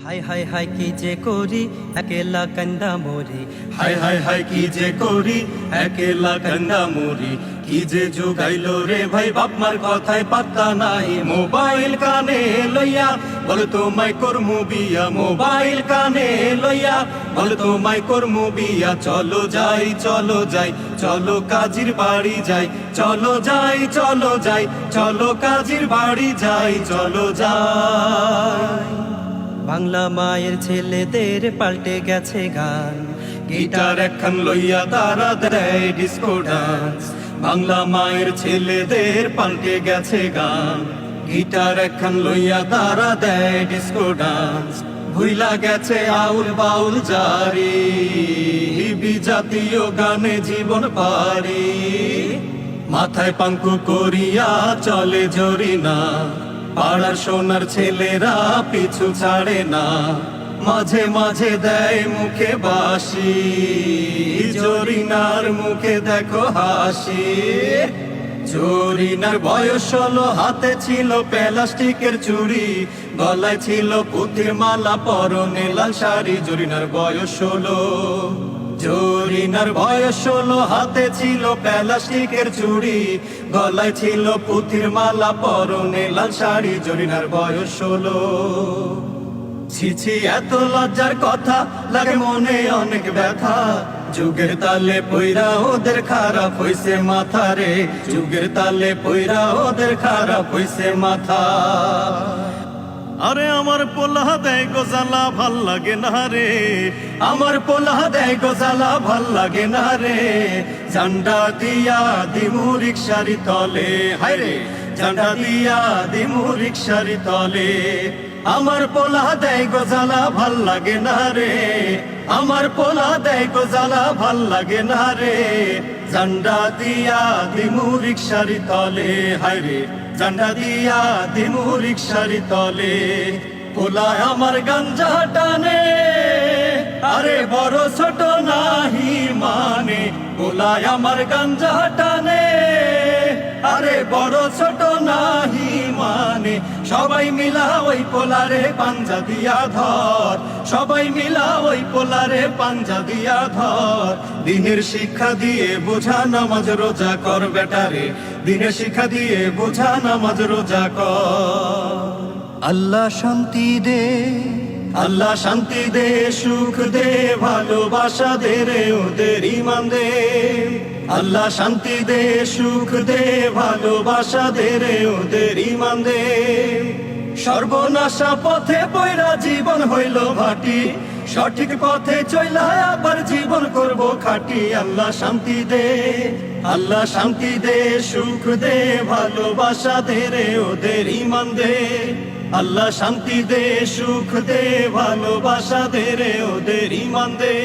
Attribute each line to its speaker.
Speaker 1: High high high কি যে করি একেলা কান্দা মরি,
Speaker 2: হায় হায় হায় কি যে করি একেলা কান্দা মরি। কি যে যুগাইলো রে ভাই বাপ মার কথায় পাত্তা নাই। মোবাইল কানে লইয়া বল তোমায় করমু বিয়া, মোবাইল কানে লইয়া বল তোমায় করমু বিয়া। চলো যাই চলো যাই চলো কাজীর বাড়ি যাই, চলো যাই চলো যাই চলো কাজীর বাড়ি যাই, চলো যাই।
Speaker 1: বাংলা মায়ের ছেলেদের পাল্টে গেছে গান,
Speaker 2: গিটার একখান লইয়া তারা দেয় ডিস্কো ডান্স। বাংলা মায়ের ছেলেদের পাল্টে গেছে গান, গিটার একখান লইয়া তারা দেয় ডিস্কো ডান্স। ভুইলা গেছে আউল বাউল জারি, বিজাতীয় গানে জীবন পারি। মাথায় পাঙ্কু করিয়া চলে জরিনা, পাড়ার সোনার ছেলেরা পিছু ছাড়ে না। মাঝে মাঝে দেয় মুখে বাসি, জরিনার মুখে দেখো হাসি। জরিনার বয়স 16, হাতে ছিল প্লাস্টিকের চুড়ি, গলায় ছিল পুঁতির মালা, পরনে লাল শাড়ি। জরিনার বয়স 16, জরিনার বয়স 16, হাতে ছিল প্লাস্টিকের চুড়ি, গলায় ছিল পুঁতির মালা, পরনে লাল শাড়ি। জরিনার বয়স 16। ছিছি এত লজ্জার কথা, লাগে মনে অনেক ব্যথা। যুগের তালে পইরা ওদের খারাপ হইছে মাথা রে, যুগের তালে পইরা ওদের খারাপ হইছে মাথা। আরে আমার পোলা দেয় গোজালা ভাল লাগে না রে, আমার পোলা দেয় গোজালা ভাল লাগে না রে। ঝান্ডা দিয়া দিমু রিকশারি তলে, হায় রে ঝান্ডা দিয়া দিমু রিকশারি তলে। আমার পোলা দেয় গোজালা ভাল লাগে না রে, আমার পোলা দেয় গোজালা ভাল লাগে না রে। ঝান্ডা দিয়া দিমু রিকশারি তলে, হায় রে ঝান্ডা দিয়া দিমু রিকশারি তলে। পোলা আমার গাঞ্জা টানে, আরে বড় ছোট নাহি মানে। পোলা আমার গাঞ্জা টানে, আরে বড় ছোট নাহি মানে। সবাই মিলা ওই পোলারে পাঞ্জা দিয়া ধর, সবাই মিলা ওই পোলারে পাঞ্জা দিয়া ধর। দিনের শিক্ষা দিয়ে বোঝা নামাজ রোজা কর বেটারে, দিনের শিক্ষা দিয়ে বোঝা নামাজ রোজা কর।
Speaker 1: আল্লাহ শান্তি দে,
Speaker 2: আল্লাহ শান্তি দে, সুখ দে, ভালোবাসা দে রে ওদের ইমান দে। আল্লাহ শান্তি দে, সুখ দে, ভালোবাসা দে রে ওদের ইমান দে। সর্বনাশা পথে পয়রা জীবন হইল ভাটি, সঠিক পথে চইলা আবার জীবন করব খাটি। আল্লাহ শান্তি দে, আল্লাহ শান্তি দে, সুখ দে, ভালোবাসা দে রে ওদের ইমান দে। আল্লাহ শান্তি দে, সুখ দে, ভালোবাসা দে রে ওদের ইমান দে।